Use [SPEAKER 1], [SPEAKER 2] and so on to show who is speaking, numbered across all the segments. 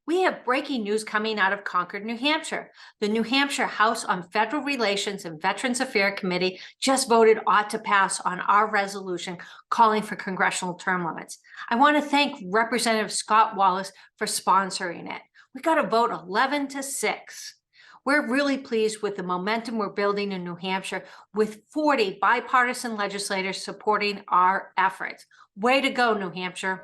[SPEAKER 1] We have breaking news coming out of Concord, New Hampshire. The New Hampshire House on Federal Relations and Veterans Affairs Committee just voted ought to pass on our resolution calling for congressional term limits. I want to thank Representative Scott Wallace for sponsoring it. We got a vote 11-6. We're really pleased with the momentum we're building in New Hampshire with 40 bipartisan legislators supporting our efforts. Way to go, New Hampshire.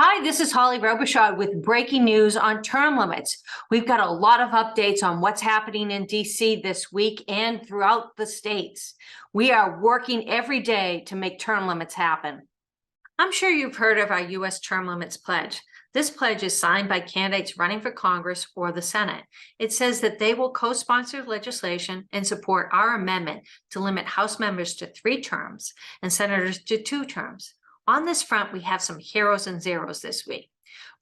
[SPEAKER 1] Hi, this is Holly Robichaud with breaking news on term limits. We've got a lot of updates on what's happening in DC this week and throughout the states. We are working every day to make term limits happen. I'm sure you've heard of our U.S. Term Limits Pledge. This pledge is signed by candidates running for Congress or the Senate. It says that they will co-sponsor legislation and support our amendment to limit House members to 3 terms and senators to 2 terms. On this front, we have some heroes and zeros this week.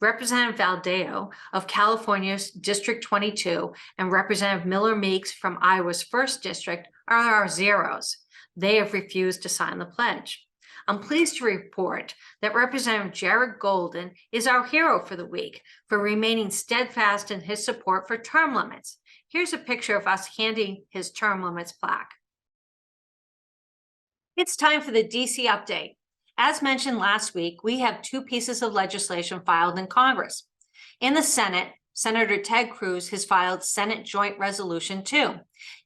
[SPEAKER 1] Representative Valdeo of California's District 22 and Representative Miller Meeks from Iowa's 1st District are our zeros. They have refused to sign the pledge. I'm pleased to report that Representative Jared Golden is our hero for the week for remaining steadfast in his support for term limits. Here's a picture of us handing his term limits plaque. It's time for the DC update. As mentioned last week, we have 2 pieces of legislation filed in Congress. In the Senate, Senator Ted Cruz has filed Senate Joint Resolution 2.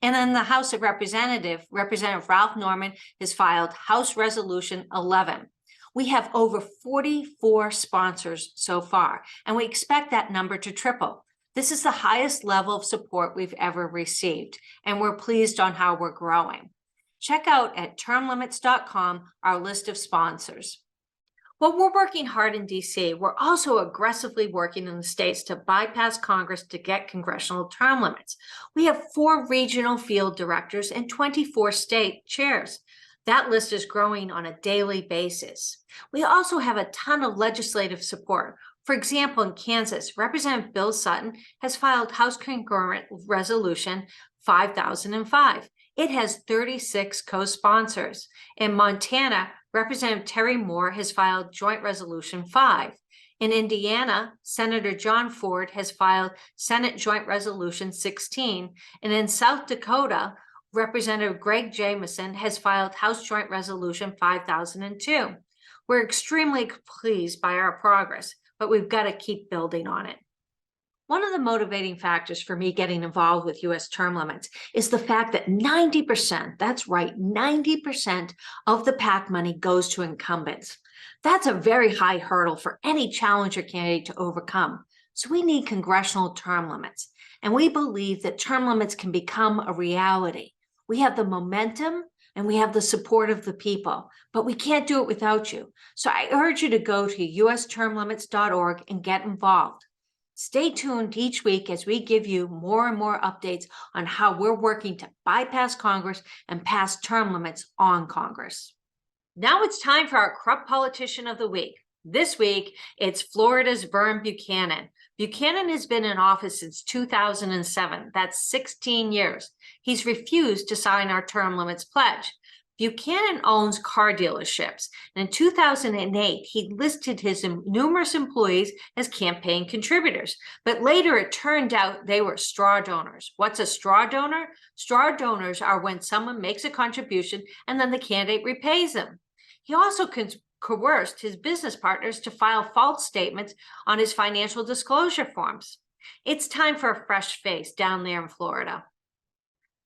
[SPEAKER 1] And in the House of Representatives, Representative Ralph Norman has filed House Resolution 11. We have over 44 sponsors so far, and we expect that number to triple. This is the highest level of support we've ever received, and we're pleased on how we're growing. Check out at termlimits.com our list of sponsors. While we're working hard in DC, we're also aggressively working in the states to bypass Congress to get congressional term limits. We have 4 regional field directors and 24 state chairs. That list is growing on a daily basis. We also have a ton of legislative support. For example, in Kansas, Representative Bill Sutton has filed House Concurrent Resolution 5005. It has 36 co-sponsors. In Montana, Representative Terry Moore has filed Joint Resolution 5. In Indiana, Senator John Ford has filed Senate Joint Resolution 16. And in South Dakota, Representative Greg Jamieson has filed House Joint Resolution 5002. We're extremely pleased by our progress, but we've got to keep building on it. One of the motivating factors for me getting involved with U.S. term limits is the fact that 90%, that's right, 90% of the PAC money goes to incumbents. That's a very high hurdle for any challenger candidate to overcome. So we need congressional term limits, and we believe that term limits can become a reality. We have the momentum and we have the support of the people, but we can't do it without you. So I urge you to go to ustermlimits.org and get involved. Stay tuned each week as we give you more and more updates on how we're working to bypass Congress and pass term limits on Congress. Now it's time for our corrupt politician of the week. This week, it's Florida's Vern Buchanan. Buchanan has been in office since 2007. That's 16 years. He's refused to sign our term limits pledge. Buchanan owns car dealerships. And in 2008, he listed his numerous employees as campaign contributors. But later, it turned out they were straw donors. What's a straw donor? Straw donors are when someone makes a contribution and then the candidate repays them. He also coerced his business partners to file false statements on his financial disclosure forms. It's time for a fresh face down there in Florida.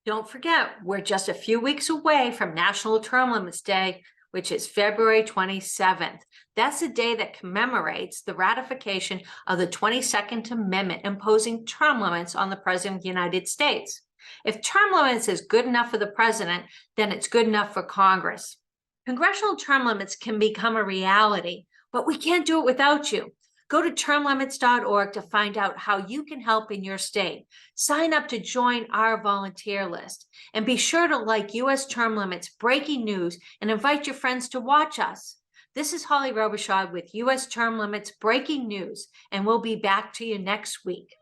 [SPEAKER 1] Don't forget, we're just a few weeks away from National Term Limits Day, which is February 27th. That's the day that commemorates the ratification of the 22nd Amendment imposing term limits on the President of the United States. If term limits is good enough for the President, then it's good enough for Congress. Congressional term limits can become a reality, but we can't do it without you. Go to termlimits.org to find out how you can help in your state. Sign up to join our volunteer list. And be sure to like U.S. Term Limits Breaking News and invite your friends to watch us. This is Holly Robichaud with U.S. Term Limits Breaking News, and we'll be back to you next week.